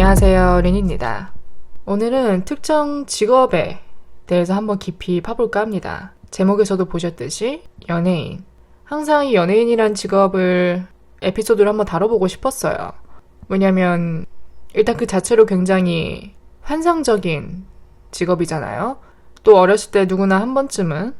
안녕하세요, 린입니다. 오늘은 특정 직업에 대해서 한번 깊이 파볼까 합니다. 제목에서도 보셨듯이 연예인. 항상 이 연예인이란 직업을 에피소드로 한번 다뤄보고 싶었어요. 왜냐면 일단 그 자체로 굉장히 환상적인 직업이잖아요. 또 어렸을 때 누구나 한 번쯤은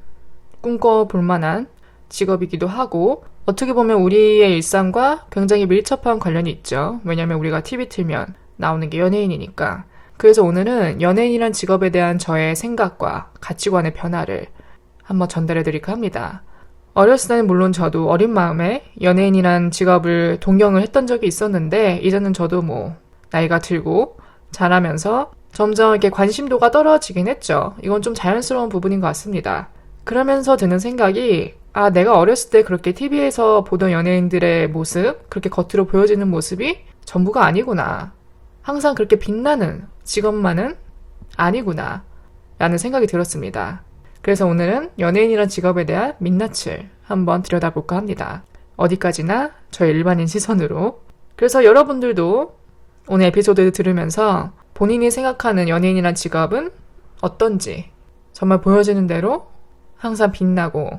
꿈꿔볼 만한 직업이기도 하고, 어떻게 보면 우리의 일상과 굉장히 밀접한 관련이 있죠. 왜냐면 우리가 TV 틀면 나오는 게 연예인이니까. 그래서 오늘은 연예인이란 직업에 대한 저의 생각과 가치관의 변화를 한번 전달해드릴까 합니다. 어렸을 때는 물론 저도 어린 마음에 연예인이란 직업을 동경을 했던 적이 있었는데, 이제는 저도 나이가 들고 자라면서 점점 이렇게 관심도가 떨어지긴 했죠. 이건 좀 자연스러운 부분인 것 같습니다. 그러면서 드는 생각이, 내가 어렸을 때 그렇게 TV에서 보던 연예인들의 모습, 그렇게 겉으로 보여지는 모습이 전부가 아니구나. 항상 그렇게 빛나는 직업만은 아니구나. 라는 생각이 들었습니다. 그래서 오늘은 연예인이란 직업에 대한 민낯을 한번 들여다볼까 합니다. 어디까지나 저의 일반인 시선으로. 그래서 여러분들도 오늘 에피소드를 들으면서 본인이 생각하는 연예인이란 직업은 어떤지, 정말 보여지는 대로 항상 빛나고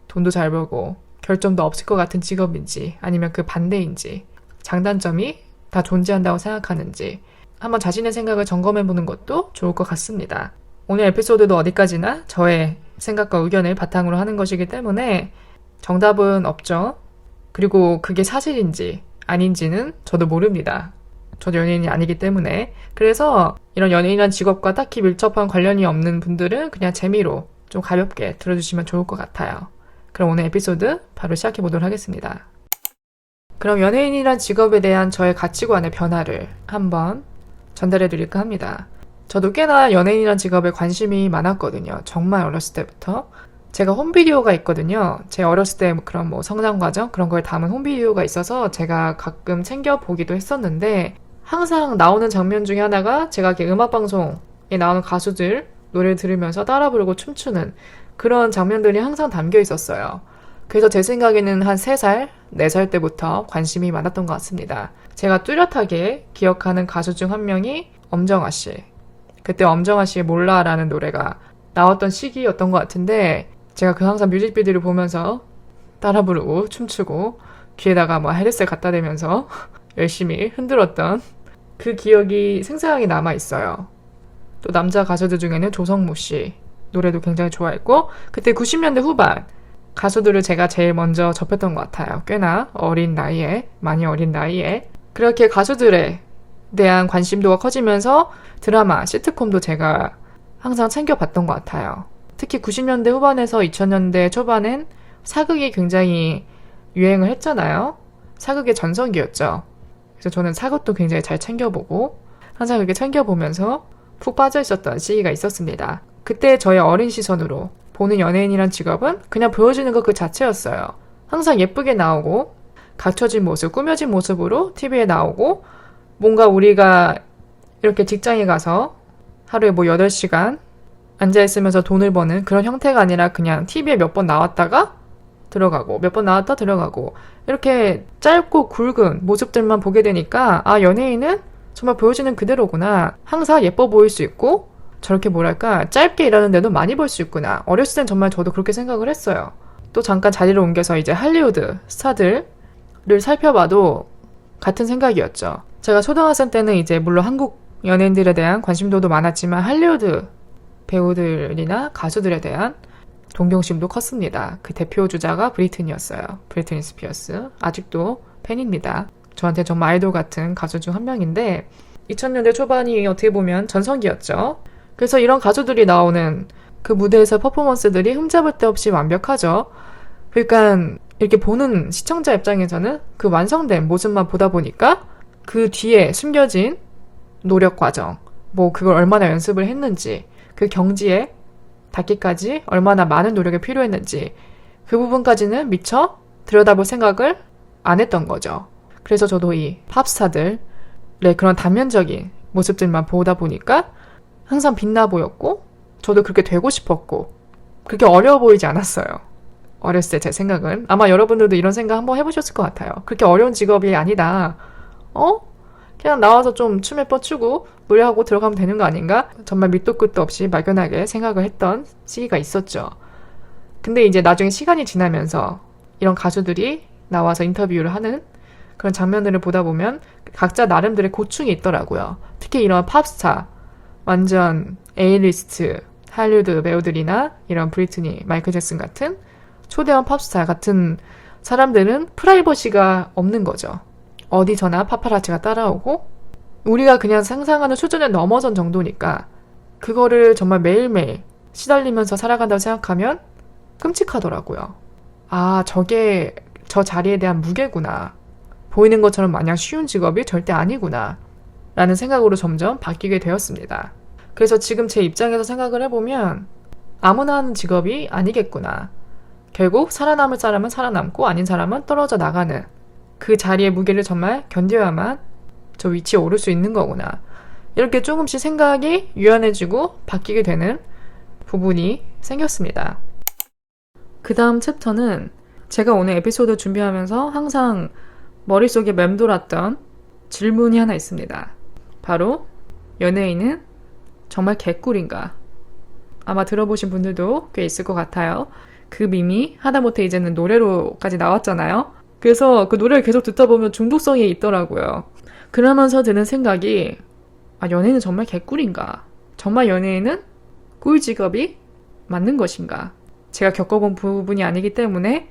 돈도 잘 벌고 결점도 없을 것 같은 직업인지, 아니면 그 반대인지, 장단점이 다 존재한다고 생각하는지 한번 자신의 생각을 점검해보는 것도 좋을 것 같습니다. 오늘 에피소드도 어디까지나 저의 생각과 의견을 바탕으로 하는 것이기 때문에 정답은 없죠. 그리고 그게 사실인지 아닌지는 저도 모릅니다. 저도 연예인이 아니기 때문에. 그래서 이런 연예인이란 직업과 딱히 밀접한 관련이 없는 분들은 그냥 재미로 좀 가볍게 들어주시면 좋을 것 같아요. 그럼 오늘 에피소드 바로 시작해보도록 하겠습니다. 그럼 연예인이란 직업에 대한 저의 가치관의 변화를 한번 전달해드릴까 합니다. 저도 꽤나 연예인이란 직업에 관심이 많았거든요. 정말 어렸을 때부터. 제가 홈비디오가 있거든요. 제 어렸을 때 그런 성장과정 그런 걸 담은 홈비디오가 있어서 제가 가끔 챙겨보기도 했었는데, 항상 나오는 장면 중에 하나가 제가 이렇게 음악방송에 나오는 가수들 노래를 들으면서 따라 부르고 춤추는 그런 장면들이 항상 담겨 있었어요. 그래서 제 생각에는 한 3살, 4살 때부터 관심이 많았던 것 같습니다. 제가 뚜렷하게 기억하는 가수 중 한 명이 엄정화 씨. 그때 엄정화 씨의 몰라라는 노래가 나왔던 시기였던 것 같은데, 제가 항상 뮤직비디오를 보면서 따라 부르고 춤추고 귀에다가 헤드셋 갖다 대면서 열심히 흔들었던 그 기억이 생생하게 남아있어요. 또 남자 가수들 중에는 조성모 씨 노래도 굉장히 좋아했고, 그때 90년대 후반 가수들을 제가 제일 먼저 접했던 것 같아요. 꽤나 어린 나이에, 많이 어린 나이에. 그렇게 가수들에 대한 관심도가 커지면서 드라마, 시트콤도 제가 항상 챙겨봤던 것 같아요. 특히 90년대 후반에서 2000년대 초반엔 사극이 굉장히 유행을 했잖아요. 사극의 전성기였죠. 그래서 저는 사극도 굉장히 잘 챙겨보고 항상 그렇게 챙겨보면서 푹 빠져있었던 시기가 있었습니다. 그때 저의 어린 시선으로 보는 연예인이란 직업은 그냥 보여지는 것 그 자체였어요. 항상 예쁘게 나오고 갖춰진 모습, 꾸며진 모습으로 TV에 나오고, 뭔가 우리가 이렇게 직장에 가서 하루에 8시간 앉아있으면서 돈을 버는 그런 형태가 아니라 그냥 TV에 몇 번 나왔다가 들어가고 몇 번 나왔다 들어가고 이렇게 짧고 굵은 모습들만 보게 되니까, 연예인은 정말 보여지는 그대로구나. 항상 예뻐 보일 수 있고 저렇게 짧게 일하는데도 많이 벌 수 있구나. 어렸을 땐 정말 저도 그렇게 생각을 했어요. 또 잠깐 자리를 옮겨서 이제 할리우드 스타들을 살펴봐도 같은 생각이었죠. 제가 초등학생 때는 이제 물론 한국 연예인들에 대한 관심도도 많았지만 할리우드 배우들이나 가수들에 대한 동경심도 컸습니다. 그 대표 주자가 브리트니였어요. 브리트니 스피어스. 아직도 팬입니다. 저한테 정말 아이돌 같은 가수 중 한 명인데, 2000년대 초반이 어떻게 보면 전성기였죠. 그래서 이런 가수들이 나오는 그 무대에서 퍼포먼스들이 흠잡을 데 없이 완벽하죠. 그러니까 이렇게 보는 시청자 입장에서는 그 완성된 모습만 보다 보니까 그 뒤에 숨겨진 노력 과정, 그걸 얼마나 연습을 했는지, 그 경지에 닿기까지 얼마나 많은 노력이 필요했는지, 그 부분까지는 미처 들여다볼 생각을 안 했던 거죠. 그래서 저도 이 팝스타들의 그런 단면적인 모습들만 보다 보니까 항상 빛나 보였고, 저도 그렇게 되고 싶었고, 그렇게 어려워 보이지 않았어요. 어렸을 때 제 생각은. 아마 여러분들도 이런 생각 한번 해보셨을 것 같아요. 그렇게 어려운 직업이 아니다. 그냥 나와서 좀 춤에 뻗추고 노래하고 들어가면 되는 거 아닌가? 정말 밑도 끝도 없이 막연하게 생각을 했던 시기가 있었죠. 근데 이제 나중에 시간이 지나면서 이런 가수들이 나와서 인터뷰를 하는 그런 장면들을 보다 보면 각자 나름대로의 고충이 있더라고요. 특히 이런 팝스타, 완전 A리스트, 할리우드 배우들이나 이런 브리트니, 마이클 잭슨 같은 초대형 팝스타 같은 사람들은 프라이버시가 없는 거죠. 어디서나 파파라치가 따라오고 우리가 그냥 상상하는 수준을 넘어선 정도니까 그거를 정말 매일매일 시달리면서 살아간다고 생각하면 끔찍하더라고요. 아, 저게 저 자리에 대한 무게구나. 보이는 것처럼 마냥 쉬운 직업이 절대 아니구나. 라는 생각으로 점점 바뀌게 되었습니다. 그래서 지금 제 입장에서 생각을 해보면 아무나 하는 직업이 아니겠구나. 결국 살아남을 사람은 살아남고 아닌 사람은 떨어져 나가는 그 자리의 무게를 정말 견뎌야만 저 위치에 오를 수 있는 거구나. 이렇게 조금씩 생각이 유연해지고 바뀌게 되는 부분이 생겼습니다. 그 다음 챕터는 제가 오늘 에피소드 준비하면서 항상 머릿속에 맴돌았던 질문이 하나 있습니다. 바로 연예인은 정말 개꿀인가? 아마 들어보신 분들도 꽤 있을 것 같아요. 그 밈이 하다못해 이제는 노래로까지 나왔잖아요. 그래서 그 노래를 계속 듣다 보면 중독성이 있더라고요. 그러면서 드는 생각이 연예인은 정말 개꿀인가? 정말 연예인은 꿀 직업이 맞는 것인가? 제가 겪어본 부분이 아니기 때문에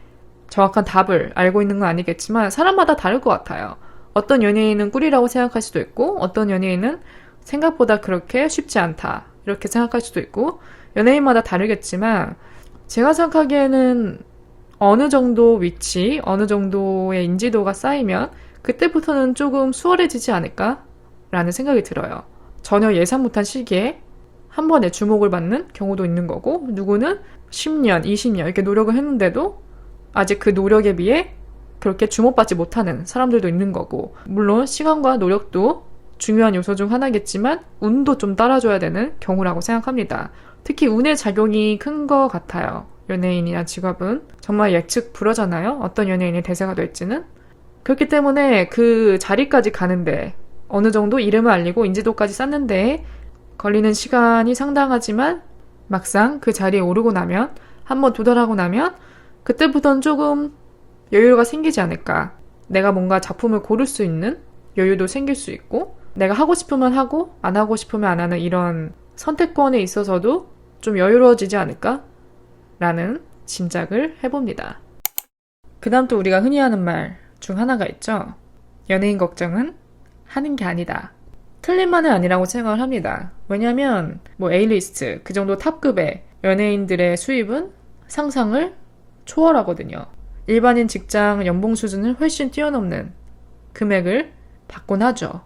정확한 답을 알고 있는 건 아니겠지만 사람마다 다를 것 같아요. 어떤 연예인은 꿀이라고 생각할 수도 있고 어떤 연예인은 생각보다 그렇게 쉽지 않다 이렇게 생각할 수도 있고 연예인마다 다르겠지만 제가 생각하기에는 어느 정도 위치, 어느 정도의 인지도가 쌓이면 그때부터는 조금 수월해지지 않을까라는 생각이 들어요. 전혀 예상 못한 시기에 한 번에 주목을 받는 경우도 있는 거고 누구는 10년, 20년 이렇게 노력을 했는데도 아직 그 노력에 비해 그렇게 주목받지 못하는 사람들도 있는 거고 물론 시간과 노력도 중요한 요소 중 하나겠지만 운도 좀 따라줘야 되는 경우라고 생각합니다. 특히 운의 작용이 큰 것 같아요. 연예인이나 직업은 정말 예측 불허잖아요. 어떤 연예인이 대세가 될지는. 그렇기 때문에 그 자리까지 가는데 어느 정도 이름을 알리고 인지도까지 쌓는데 걸리는 시간이 상당하지만 막상 그 자리에 오르고 나면 한번 도달하고 나면 그때부터는 조금 여유가 생기지 않을까. 내가 뭔가 작품을 고를 수 있는 여유도 생길 수 있고 내가 하고 싶으면 하고 안 하고 싶으면 안 하는 이런 선택권에 있어서도 좀 여유로워지지 않을까? 라는 짐작을 해봅니다. 그 다음 또 우리가 흔히 하는 말 중 하나가 있죠. 연예인 걱정은 하는 게 아니다. 틀린 말은 아니라고 생각을 합니다. 왜냐면 A리스트 그 정도 탑급의 연예인들의 수입은 상상을 초월하거든요. 일반인 직장 연봉 수준을 훨씬 뛰어넘는 금액을 받곤 하죠.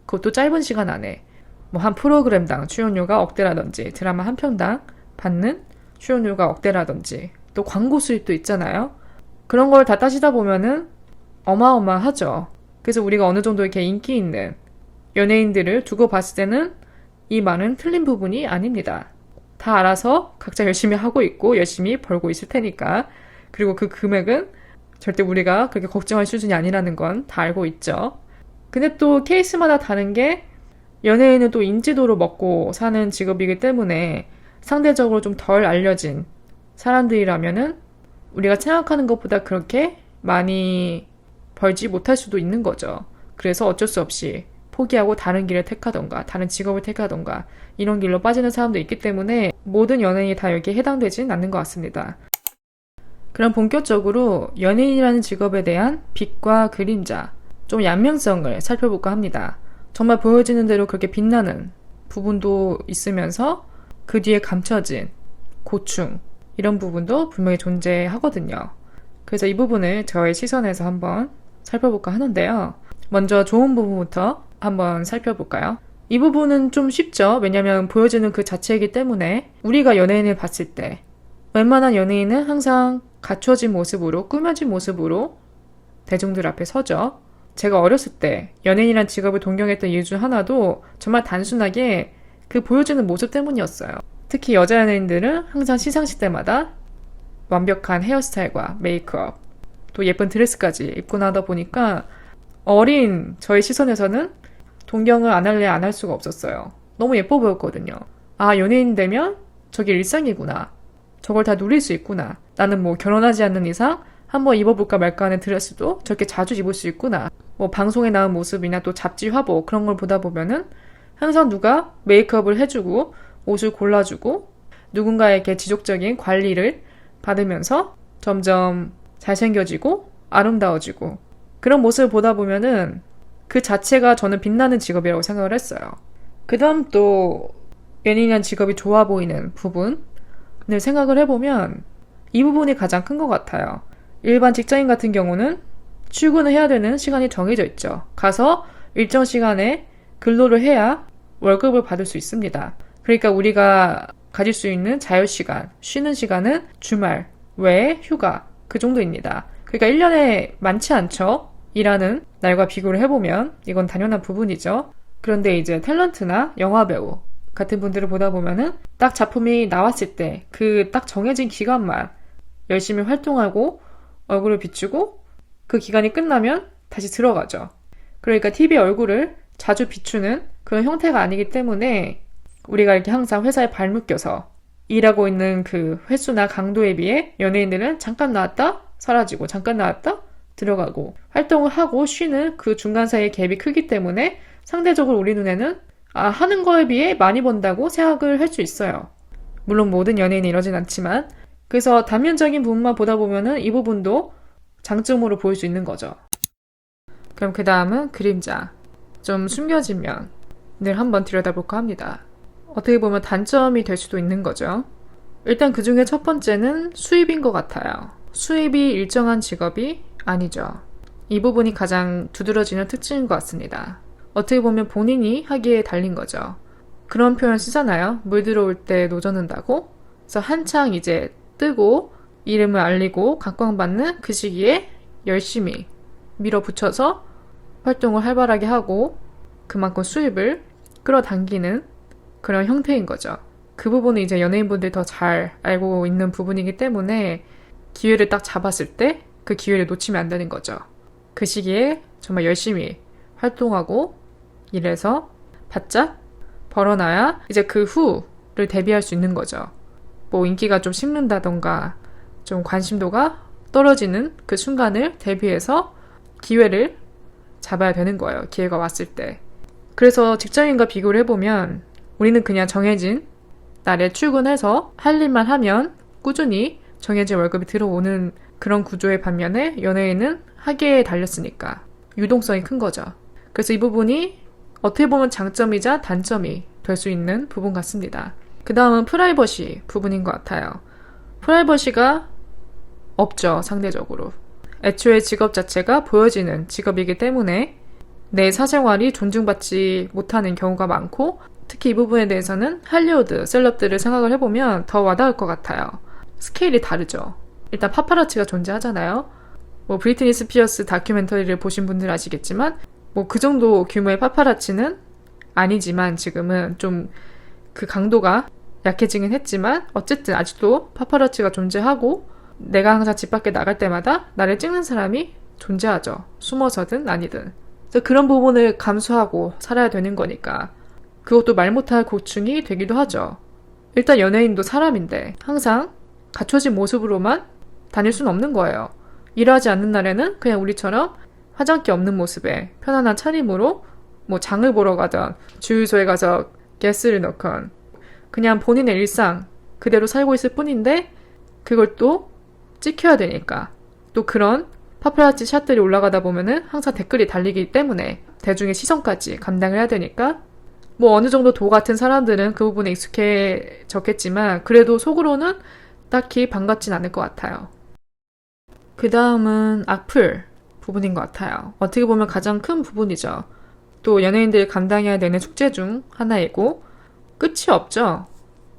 그것도 짧은 시간 안에 한 프로그램당 출연료가 억대라든지 드라마 한 편당 받는 출연료가 억대라든지 또 광고 수입도 있잖아요. 그런 걸 다 따지다 보면은 어마어마하죠. 그래서 우리가 어느 정도 이렇게 인기 있는 연예인들을 두고 봤을 때는 이 말은 틀린 부분이 아닙니다. 다 알아서 각자 열심히 하고 있고 열심히 벌고 있을 테니까. 그리고 그 금액은 절대 우리가 그렇게 걱정할 수준이 아니라는 건 다 알고 있죠. 근데 또 케이스마다 다른 게 연예인은 또 인지도로 먹고 사는 직업이기 때문에 상대적으로 좀 덜 알려진 사람들이라면은 우리가 생각하는 것보다 그렇게 많이 벌지 못할 수도 있는 거죠. 그래서 어쩔 수 없이 포기하고 다른 길을 택하던가 다른 직업을 택하던가 이런 길로 빠지는 사람도 있기 때문에 모든 연예인이 다 여기에 해당되진 않는 것 같습니다. 그럼 본격적으로 연예인이라는 직업에 대한 빛과 그림자, 좀 양면성을 살펴볼까 합니다. 정말 보여지는 대로 그렇게 빛나는 부분도 있으면서 그 뒤에 감춰진 고충, 이런 부분도 분명히 존재하거든요. 그래서 이 부분을 저의 시선에서 한번 살펴볼까 하는데요. 먼저 좋은 부분부터 한번 살펴볼까요? 이 부분은 좀 쉽죠. 왜냐면 보여지는 그 자체이기 때문에 우리가 연예인을 봤을 때 웬만한 연예인은 항상 갖춰진 모습으로 꾸며진 모습으로 대중들 앞에 서죠. 제가 어렸을 때 연예인이란 직업을 동경했던 이유 중 하나도 정말 단순하게 그 보여지는 모습 때문이었어요. 특히 여자 연예인들은 항상 시상식 때마다 완벽한 헤어스타일과 메이크업 또 예쁜 드레스까지 입고 나다 보니까 어린 저의 시선에서는 동경을 안 할래 안 할 수가 없었어요. 너무 예뻐 보였거든요. 아, 연예인 되면 저게 일상이구나. 저걸 다 누릴 수 있구나. 나는 뭐 결혼하지 않는 이상 한번 입어볼까 말까 하는 드레스도 저렇게 자주 입을 수 있구나. 뭐 방송에 나온 모습이나 또 잡지 화보 그런 걸 보다 보면은 항상 누가 메이크업을 해주고 옷을 골라주고 누군가에게 지속적인 관리를 받으면서 점점 잘생겨지고 아름다워지고 그런 모습을 보다 보면은 그 자체가 저는 빛나는 직업이라고 생각을 했어요. 그 다음 또 연예인이라는 직업이 좋아 보이는 부분을 생각을 해보면 이 부분이 가장 큰 것 같아요. 일반 직장인 같은 경우는 출근을 해야 되는 시간이 정해져 있죠. 가서 일정 시간에 근로를 해야 월급을 받을 수 있습니다. 그러니까 우리가 가질 수 있는 자유시간, 쉬는 시간은 주말, 외, 휴가 그 정도입니다. 그러니까 1년에 많지 않죠? 일하는 날과 비교를 해보면 이건 당연한 부분이죠. 그런데 이제 탤런트나 영화배우 같은 분들을 보다 보면은 딱 작품이 나왔을 때 그 딱 정해진 기간만 열심히 활동하고 얼굴을 비추고 그 기간이 끝나면 다시 들어가죠. 그러니까 TV에 얼굴을 자주 비추는 그런 형태가 아니기 때문에 우리가 이렇게 항상 회사에 발묶여서 일하고 있는 그 횟수나 강도에 비해 연예인들은 잠깐 나왔다 사라지고 잠깐 나왔다 들어가고 활동을 하고 쉬는 그 중간 사이의 갭이 크기 때문에 상대적으로 우리 눈에는 하는 거에 비해 많이 번다고 생각을 할 수 있어요. 물론 모든 연예인이 이러진 않지만 그래서 단면적인 부분만 보다 보면은 이 부분도 장점으로 보일 수 있는 거죠. 그럼 그 다음은 그림자. 좀 숨겨진 면을 한번 들여다볼까 합니다. 어떻게 보면 단점이 될 수도 있는 거죠. 일단 그 중에 첫 번째는 수입인 것 같아요. 수입이 일정한 직업이 아니죠. 이 부분이 가장 두드러지는 특징인 것 같습니다. 어떻게 보면 본인이 하기에 달린 거죠. 그런 표현 쓰잖아요. 물 들어올 때 노젓는다고. 그래서 한창 이제 뜨고 이름을 알리고 각광받는 그 시기에 열심히 밀어붙여서 활동을 활발하게 하고 그만큼 수입을 끌어당기는 그런 형태인 거죠. 그 부분은 이제 연예인분들이 더 잘 알고 있는 부분이기 때문에 기회를 딱 잡았을 때 그 기회를 놓치면 안 되는 거죠. 그 시기에 정말 열심히 활동하고 일해서 바짝 벌어놔야 이제 그 후를 대비할 수 있는 거죠. 뭐 인기가 좀 식는다던가 좀 관심도가 떨어지는 그 순간을 대비해서 기회를 잡아야 되는 거예요. 기회가 왔을 때. 그래서 직장인과 비교를 해보면 우리는 그냥 정해진 날에 출근해서 할 일만 하면 꾸준히 정해진 월급이 들어오는 그런 구조의 반면에 연예인은 하기에 달렸으니까 유동성이 큰 거죠. 그래서 이 부분이 어떻게 보면 장점이자 단점이 될 수 있는 부분 같습니다. 그 다음은 프라이버시 부분인 것 같아요. 프라이버시가 없죠, 상대적으로. 애초에 직업 자체가 보여지는 직업이기 때문에 내 사생활이 존중받지 못하는 경우가 많고 특히 이 부분에 대해서는 할리우드 셀럽들을 생각을 해보면 더 와닿을 것 같아요. 스케일이 다르죠. 일단 파파라치가 존재하잖아요. 뭐 브리트니 스피어스 다큐멘터리를 보신 분들 아시겠지만 뭐 그 정도 규모의 파파라치는 아니지만 지금은 좀 그 강도가 약해지긴 했지만 어쨌든 아직도 파파라치가 존재하고 내가 항상 집 밖에 나갈 때마다 나를 찍는 사람이 존재하죠. 숨어서든 아니든. 그래서 그런 부분을 감수하고 살아야 되는 거니까 그것도 말 못할 고충이 되기도 하죠. 일단 연예인도 사람인데 항상 갖춰진 모습으로만 다닐 수는 없는 거예요. 일하지 않는 날에는 그냥 우리처럼 화장기 없는 모습에 편안한 차림으로 뭐 장을 보러 가던 주유소에 가서 가스를 넣건 그냥 본인의 일상 그대로 살고 있을 뿐인데 그걸 또 찍혀야 되니까 또 그런 파파라치 샷들이 올라가다 보면은 항상 댓글이 달리기 때문에 대중의 시선까지 감당을 해야 되니까 뭐 어느 정도 도 같은 사람들은 그 부분에 익숙해졌겠지만 그래도 속으로는 딱히 반갑진 않을 것 같아요. 그 다음은 악플 부분인 것 같아요. 어떻게 보면 가장 큰 부분이죠. 또 연예인들이 감당해야 되는 숙제 중 하나이고 끝이 없죠.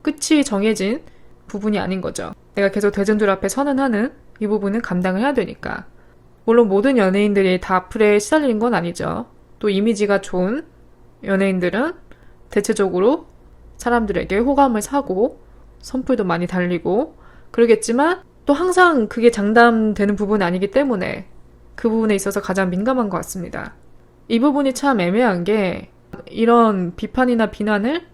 끝이 정해진 부분이 아닌 거죠. 내가 계속 대중들 앞에 선언하는 이 부분은 감당을 해야 되니까. 물론 모든 연예인들이 다 악플에 시달리는 건 아니죠. 또 이미지가 좋은 연예인들은 대체적으로 사람들에게 호감을 사고 선풀도 많이 달리고 그러겠지만 또 항상 그게 장담되는 부분은 아니기 때문에 그 부분에 있어서 가장 민감한 것 같습니다. 이 부분이 참 애매한 게 이런 비판이나 비난을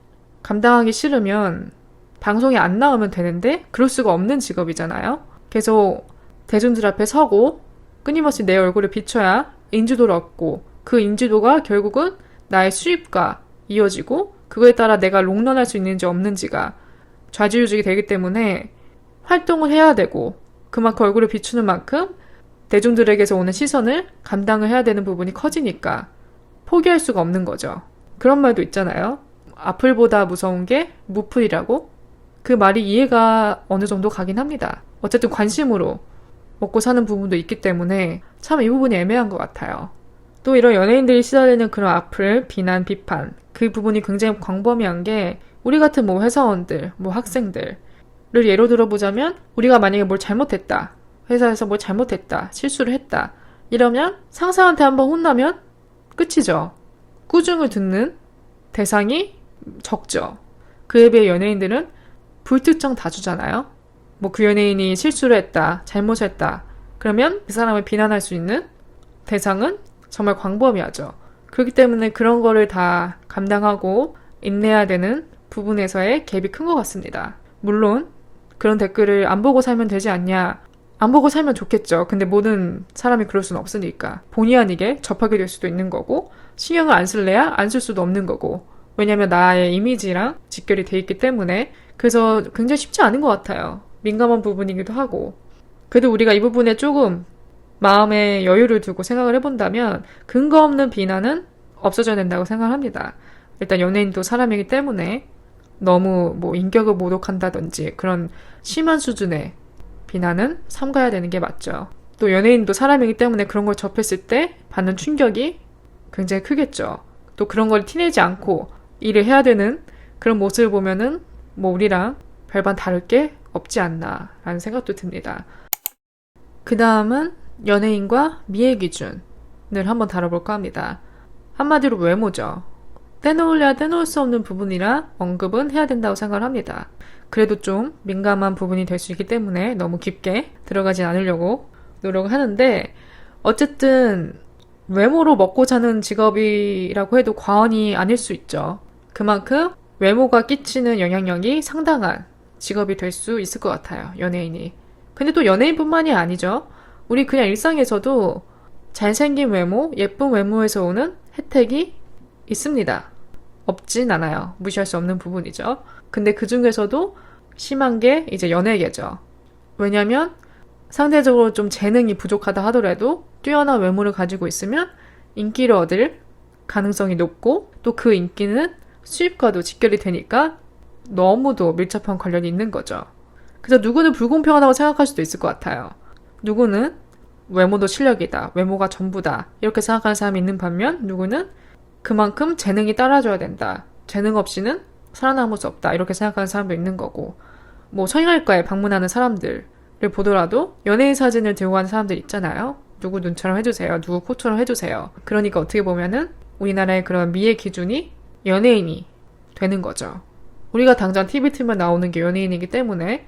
감당하기 싫으면 방송에 안 나오면 되는데 그럴 수가 없는 직업이잖아요. 계속 대중들 앞에 서고 끊임없이 내 얼굴을 비춰야 인지도를 얻고 그 인지도가 결국은 나의 수입과 이어지고 그거에 따라 내가 롱런할 수 있는지 없는지가 좌지우지 되기 때문에 활동을 해야 되고 그만큼 얼굴을 비추는 만큼 대중들에게서 오는 시선을 감당을 해야 되는 부분이 커지니까 포기할 수가 없는 거죠. 그런 말도 있잖아요. 악플보다 무서운 게 무플이라고. 그 말이 이해가 어느 정도 가긴 합니다. 어쨌든 관심으로 먹고 사는 부분도 있기 때문에 참 이 부분이 애매한 것 같아요. 또 이런 연예인들이 시달리는 그런 악플, 비난, 비판 그 부분이 굉장히 광범위한 게 우리 같은 뭐 회사원들, 뭐 학생들을 예로 들어보자면 우리가 만약에 뭘 잘못했다. 회사에서 뭘 잘못했다. 실수를 했다. 이러면 상사한테 한번 혼나면 끝이죠. 꾸중을 듣는 대상이 적죠. 그에 비해 연예인들은 불특정 다수잖아요. 뭐 그 연예인이 실수를 했다. 잘못했다. 그러면 그 사람을 비난할 수 있는 대상은 정말 광범위하죠. 그렇기 때문에 그런 거를 다 감당하고 인내해야 되는 부분에서의 갭이 큰 것 같습니다. 물론 그런 댓글을 안 보고 살면 되지 않냐. 안 보고 살면 좋겠죠. 근데 모든 사람이 그럴 수는 없으니까 본의 아니게 접하게 될 수도 있는 거고 신경을 안 쓸래야 안 쓸 수도 없는 거고 왜냐면 나의 이미지랑 직결이 돼 있기 때문에 그래서 굉장히 쉽지 않은 것 같아요. 민감한 부분이기도 하고 그래도 우리가 이 부분에 조금 마음에 여유를 두고 생각을 해본다면 근거 없는 비난은 없어져야 된다고 생각합니다. 일단 연예인도 사람이기 때문에 너무 뭐 인격을 모독한다든지 그런 심한 수준의 비난은 삼가야 되는 게 맞죠. 또 연예인도 사람이기 때문에 그런 걸 접했을 때 받는 충격이 굉장히 크겠죠. 또 그런 걸 티내지 않고 일을 해야 되는 그런 모습을 보면은 뭐 우리랑 별반 다를 게 없지 않나 라는 생각도 듭니다. 그 다음은 연예인과 미의 기준을 한번 다뤄볼까 합니다. 한마디로 외모죠. 떼놓으려야 떼놓을 수 없는 부분이라 언급은 해야 된다고 생각을 합니다. 그래도 좀 민감한 부분이 될 수 있기 때문에 너무 깊게 들어가진 않으려고 노력을 하는데 어쨌든 외모로 먹고 사는 직업이라고 해도 과언이 아닐 수 있죠. 그만큼 외모가 끼치는 영향력이 상당한 직업이 될 수 있을 것 같아요. 연예인이. 근데 또 연예인뿐만이 아니죠. 우리 그냥 일상에서도 잘생긴 외모, 예쁜 외모에서 오는 혜택이 있습니다. 없진 않아요. 무시할 수 없는 부분이죠. 근데 그 중에서도 심한 게 이제 연예계죠. 왜냐면 상대적으로 좀 재능이 부족하다 하더라도 뛰어난 외모를 가지고 있으면 인기를 얻을 가능성이 높고 또 그 인기는 수입과도 직결이 되니까 너무도 밀접한 관련이 있는 거죠. 그래서 누구는 불공평하다고 생각할 수도 있을 것 같아요. 누구는 외모도 실력이다. 외모가 전부다. 이렇게 생각하는 사람이 있는 반면 누구는 그만큼 재능이 따라줘야 된다. 재능 없이는 살아남을 수 없다. 이렇게 생각하는 사람도 있는 거고 뭐 성형외과에 방문하는 사람들을 보더라도 연예인 사진을 들고 가는 사람들 있잖아요. 누구 눈처럼 해주세요. 누구 코처럼 해주세요. 그러니까 어떻게 보면은 우리나라의 그런 미의 기준이 연예인이 되는 거죠. 우리가 당장 TV 틀면 나오는 게 연예인이기 때문에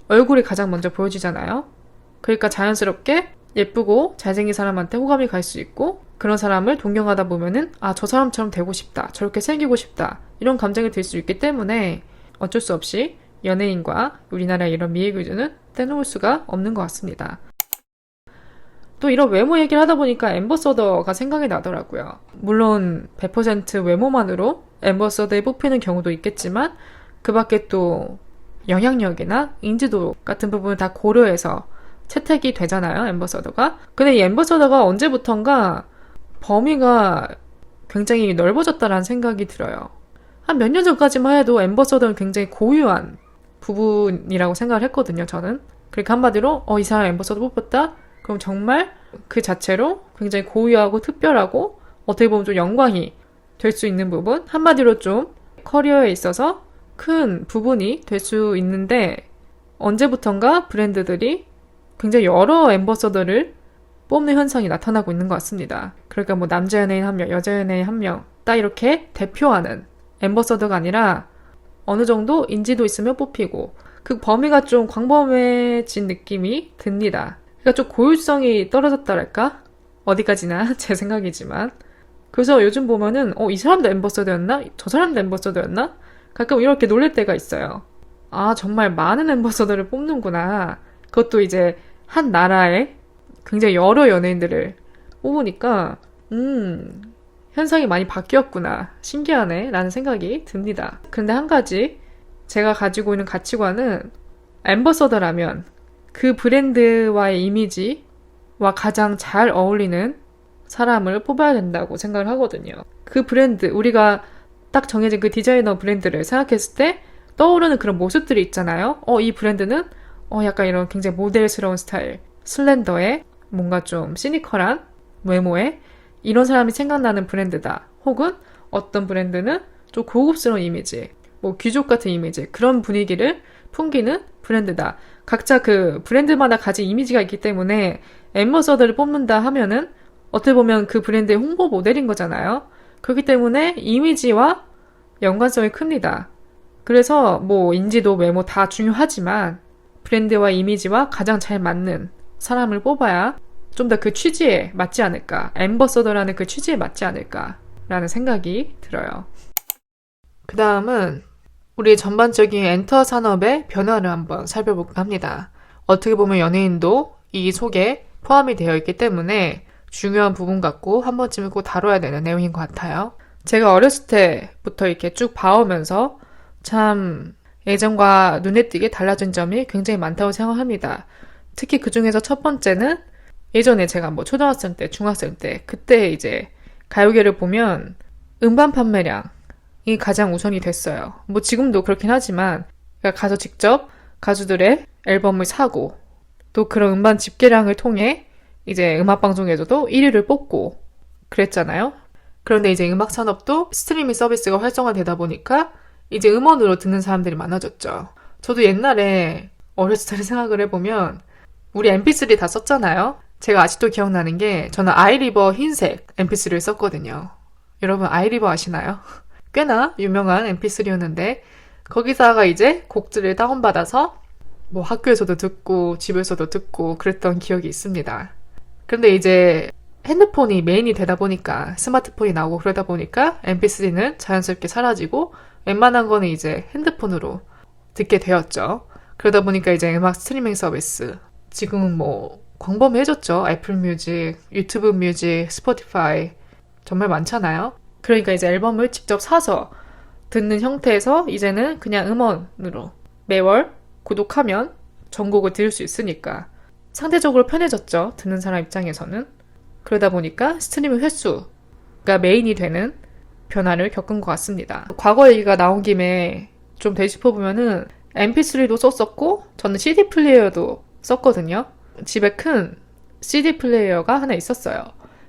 얼굴이 가장 먼저 보여지잖아요. 그러니까 자연스럽게 예쁘고 잘생긴 사람한테 호감이 갈 수 있고 그런 사람을 동경하다 보면은 아, 저 사람처럼 되고 싶다. 저렇게 생기고 싶다. 이런 감정이 들 수 있기 때문에 어쩔 수 없이 연예인과 우리나라의 이런 미의 기준은 떼놓을 수가 없는 것 같습니다. 또 이런 외모 얘기를 하다 보니까 앰버서더가 생각이 나더라고요. 물론 100% 외모만으로 앰버서더에 뽑히는 경우도 있겠지만 그 밖에 또 영향력이나 인지도 같은 부분을 다 고려해서 채택이 되잖아요, 앰버서더가. 근데 이 앰버서더가 언제부턴가 범위가 굉장히 넓어졌다라는 생각이 들어요. 한 몇 년 전까지만 해도 앰버서더는 굉장히 고유한 부분이라고 생각을 했거든요, 저는. 그러니까 한마디로 이 사람 앰버서더 뽑혔다? 그럼 정말 그 자체로 굉장히 고유하고 특별하고 어떻게 보면 좀 영광이 될 수 있는 부분? 한마디로 좀 커리어에 있어서 큰 부분이 될 수 있는데 언제부턴가 브랜드들이 굉장히 여러 앰버서더를 뽑는 현상이 나타나고 있는 것 같습니다. 그러니까 뭐 남자 연예인 한 명, 여자 연예인 한 명 딱 이렇게 대표하는 앰버서더가 아니라 어느 정도 인지도 있으면 뽑히고 그 범위가 좀 광범해진 느낌이 듭니다. 그러니까 좀 고유성이 떨어졌다랄까? 어디까지나 제 생각이지만 그래서 요즘 보면은 이 사람도 앰버서더였나? 저 사람도 앰버서더였나? 가끔 이렇게 놀랄 때가 있어요. 아, 정말 많은 앰버서더를 뽑는구나. 그것도 이제 한 나라에 굉장히 여러 연예인들을 뽑으니까 현상이 많이 바뀌었구나. 신기하네. 라는 생각이 듭니다. 근데 한 가지 제가 가지고 있는 가치관은 앰버서더라면 그 브랜드와의 이미지와 가장 잘 어울리는 사람을 뽑아야 된다고 생각을 하거든요. 그 브랜드, 우리가 딱 정해진 그 디자이너 브랜드를 생각했을 때 떠오르는 그런 모습들이 있잖아요. 이 브랜드는 약간 이런 굉장히 모델스러운 스타일, 슬렌더에 뭔가 좀 시니컬한 외모에 이런 사람이 생각나는 브랜드다. 혹은 어떤 브랜드는 좀 고급스러운 이미지, 뭐 귀족 같은 이미지, 그런 분위기를 풍기는 브랜드다. 각자 그 브랜드마다 가진 이미지가 있기 때문에 앰버서더를 뽑는다 하면은 어떻게 보면 그 브랜드의 홍보 모델인 거잖아요. 그렇기 때문에 이미지와 연관성이 큽니다. 그래서 뭐 인지도, 외모 다 중요하지만 브랜드와 이미지와 가장 잘 맞는 사람을 뽑아야 좀 더 그 취지에 맞지 않을까. 앰버서더라는 그 취지에 맞지 않을까라는 생각이 들어요. 그 다음은 우리 전반적인 엔터 산업의 변화를 한번 살펴볼까 합니다. 어떻게 보면 연예인도 이 속에 포함이 되어 있기 때문에 중요한 부분 같고 한 번쯤은 꼭 다뤄야 되는 내용인 것 같아요. 제가 어렸을 때부터 이렇게 쭉 봐오면서 참 예전과 눈에 띄게 달라진 점이 굉장히 많다고 생각합니다. 특히 그 중에서 첫 번째는 예전에 제가 뭐 초등학생 때, 중학생 때 그때 이제 가요계를 보면 음반 판매량이 가장 우선이 됐어요. 뭐 지금도 그렇긴 하지만 가서 직접 가수들의 앨범을 사고 또 그런 음반 집계량을 통해 이제 음악방송에서도 1위를 뽑고 그랬잖아요. 그런데 이제 음악 산업도 스트리밍 서비스가 활성화되다 보니까 이제 음원으로 듣는 사람들이 많아졌죠. 저도 옛날에 어렸을 때 생각을 해보면 우리 mp3 다 썼잖아요. 제가 아직도 기억나는 게 저는 아이리버 흰색 mp3를 썼거든요. 여러분 아이리버 아시나요? 꽤나 유명한 mp3였는데 거기다가 이제 곡들을 다운받아서 뭐 학교에서도 듣고 집에서도 듣고 그랬던 기억이 있습니다. 그런데 이제 핸드폰이 메인이 되다 보니까 스마트폰이 나오고 그러다 보니까 mp3는 자연스럽게 사라지고 웬만한 거는 이제 핸드폰으로 듣게 되었죠. 그러다 보니까 이제 음악 스트리밍 서비스 지금은 뭐 광범위해졌죠. 애플 뮤직, 유튜브 뮤직, 스포티파이 정말 많잖아요. 그러니까 이제 앨범을 직접 사서 듣는 형태에서 이제는 그냥 음원으로 매월 구독하면 전곡을 들을 수 있으니까 상대적으로 편해졌죠. 듣는 사람 입장에서는. 그러다 보니까 스트리밍 횟수가 메인이 되는 변화를 겪은 것 같습니다. 과거 얘기가 나온 김에 좀 되짚어보면은 mp3도 썼었고 저는 CD 플레이어도 썼거든요. 집에 큰 CD 플레이어가 하나 있었어요.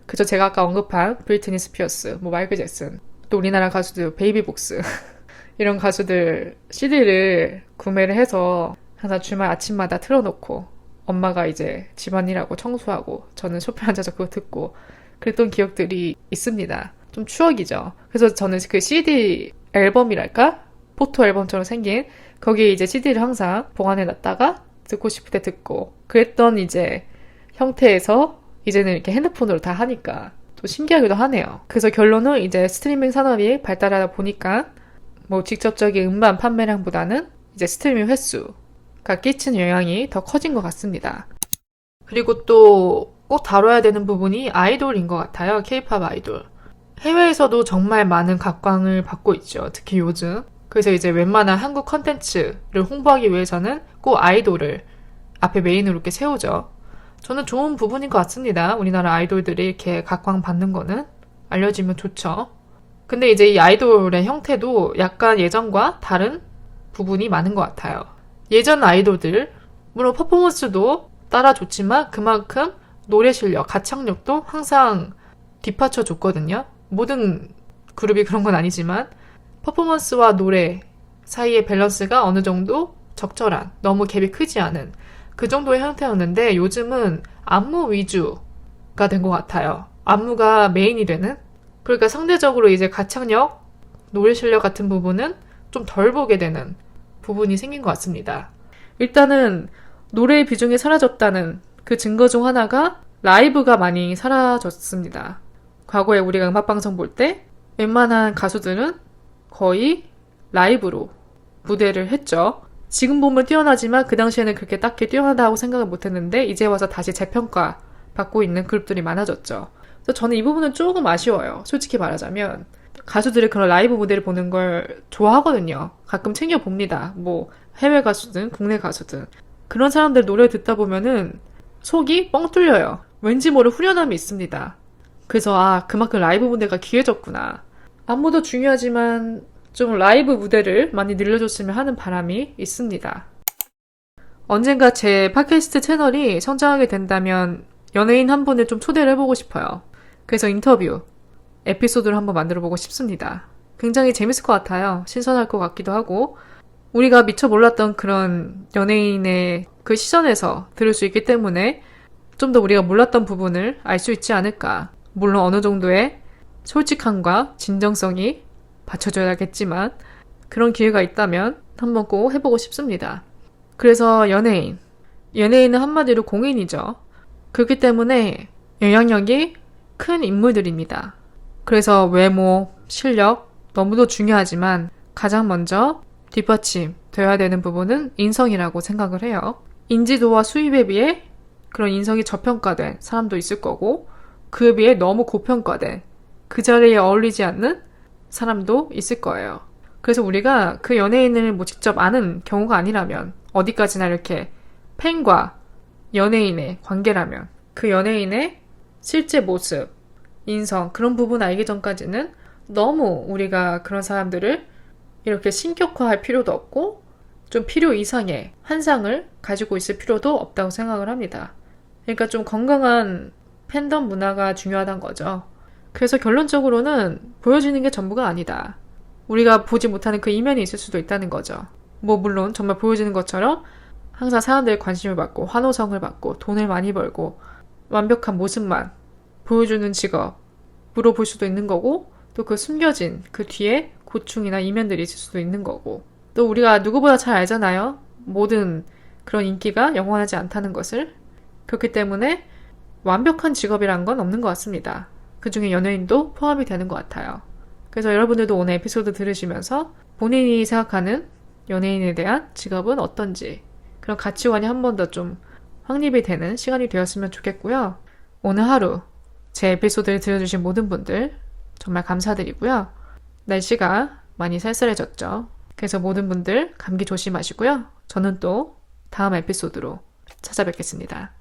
그저 제가 아까 언급한 브리트니 스피어스, 뭐 마이클 잭슨, 또 우리나라 가수들 베이비복스 이런 가수들 CD를 구매를 해서 항상 주말 아침마다 틀어놓고 엄마가 이제 집안일하고 청소하고 저는 소파에 앉아서 그거 듣고 그랬던 기억들이 있습니다. 좀 추억이죠. 그래서 저는 그 CD 앨범이랄까? 포토 앨범처럼 생긴 거기에 이제 CD를 항상 보관해놨다가 듣고 싶을 때 듣고 그랬던 이제 형태에서 이제는 이렇게 핸드폰으로 다 하니까 또 신기하기도 하네요. 그래서 결론은 이제 스트리밍 산업이 발달하다 보니까 뭐 직접적인 음반 판매량보다는 이제 스트리밍 횟수가 끼치는 영향이 더 커진 것 같습니다. 그리고 또 꼭 다뤄야 되는 부분이 아이돌인 것 같아요. K-팝 아이돌. 해외에서도 정말 많은 각광을 받고 있죠. 특히 요즘. 그래서 이제 웬만한 한국 컨텐츠를 홍보하기 위해서는 꼭 아이돌을 앞에 메인으로 이렇게 세우죠. 저는 좋은 부분인 것 같습니다. 우리나라 아이돌들이 이렇게 각광받는 거는 알려지면 좋죠. 근데 이제 이 아이돌의 형태도 약간 예전과 다른 부분이 많은 것 같아요. 예전 아이돌들, 물론 퍼포먼스도 따라줬지만 그만큼 노래 실력, 가창력도 항상 뒷받쳐줬거든요. 모든 그룹이 그런 건 아니지만 퍼포먼스와 노래 사이의 밸런스가 어느 정도 적절한, 너무 갭이 크지 않은 그 정도의 형태였는데 요즘은 안무 위주가 된 것 같아요. 안무가 메인이 되는? 그러니까 상대적으로 이제 가창력, 노래 실력 같은 부분은 좀 덜 보게 되는 부분이 생긴 것 같습니다. 일단은 노래의 비중이 사라졌다는 그 증거 중 하나가 라이브가 많이 사라졌습니다. 과거에 우리가 음악방송 볼 때 웬만한 가수들은 거의 라이브로 무대를 했죠. 지금 보면 뛰어나지만 그 당시에는 그렇게 딱히 뛰어나다고 생각을 못했는데 이제 와서 다시 재평가 받고 있는 그룹들이 많아졌죠. 그래서 저는 이 부분은 조금 아쉬워요. 솔직히 말하자면 가수들의 그런 라이브 무대를 보는 걸 좋아하거든요. 가끔 챙겨봅니다. 뭐 해외 가수든 국내 가수든 그런 사람들 노래 듣다 보면은 속이 뻥 뚫려요. 왠지 모를 후련함이 있습니다. 그래서 그만큼 라이브 무대가 귀해졌구나. 안무도 중요하지만 좀 라이브 무대를 많이 늘려줬으면 하는 바람이 있습니다. 언젠가 제 팟캐스트 채널이 성장하게 된다면 연예인 한 분을 좀 초대를 해보고 싶어요. 그래서 인터뷰, 에피소드를 한번 만들어보고 싶습니다. 굉장히 재밌을 것 같아요. 신선할 것 같기도 하고 우리가 미처 몰랐던 그런 연예인의 그 시선에서 들을 수 있기 때문에 좀 더 우리가 몰랐던 부분을 알 수 있지 않을까. 물론 어느 정도의 솔직함과 진정성이 받쳐줘야겠지만 그런 기회가 있다면 한번 꼭 해보고 싶습니다. 그래서 연예인은 한마디로 공인이죠. 그렇기 때문에 영향력이 큰 인물들입니다. 그래서 외모, 실력 너무도 중요하지만 가장 먼저 뒷받침 돼야 되는 부분은 인성이라고 생각을 해요. 인지도와 수입에 비해 그런 인성이 저평가된 사람도 있을 거고 그에 비해 너무 고평가된 그 자리에 어울리지 않는 사람도 있을 거예요. 그래서 우리가 그 연예인을 뭐 직접 아는 경우가 아니라면 어디까지나 이렇게 팬과 연예인의 관계라면 그 연예인의 실제 모습, 인성 그런 부분 알기 전까지는 너무 우리가 그런 사람들을 이렇게 신격화할 필요도 없고 좀 필요 이상의 환상을 가지고 있을 필요도 없다고 생각을 합니다. 그러니까 좀 건강한 팬덤 문화가 중요하다는 거죠. 그래서 결론적으로는 보여지는 게 전부가 아니다. 우리가 보지 못하는 그 이면이 있을 수도 있다는 거죠. 뭐 물론 정말 보여지는 것처럼 항상 사람들의 관심을 받고 환호성을 받고 돈을 많이 벌고 완벽한 모습만 보여주는 직업으로 볼 수도 있는 거고 또 그 숨겨진 그 뒤에 고충이나 이면들이 있을 수도 있는 거고 또 우리가 누구보다 잘 알잖아요. 모든 그런 인기가 영원하지 않다는 것을. 그렇기 때문에 완벽한 직업이란 건 없는 것 같습니다. 그중에 연예인도 포함이 되는 것 같아요. 그래서 여러분들도 오늘 에피소드 들으시면서 본인이 생각하는 연예인에 대한 직업은 어떤지 그런 가치관이 한 번 더 좀 확립이 되는 시간이 되었으면 좋겠고요. 오늘 하루 제 에피소드를 들어주신 모든 분들 정말 감사드리고요. 날씨가 많이 쌀쌀해졌죠. 그래서 모든 분들 감기 조심하시고요. 저는 또 다음 에피소드로 찾아뵙겠습니다.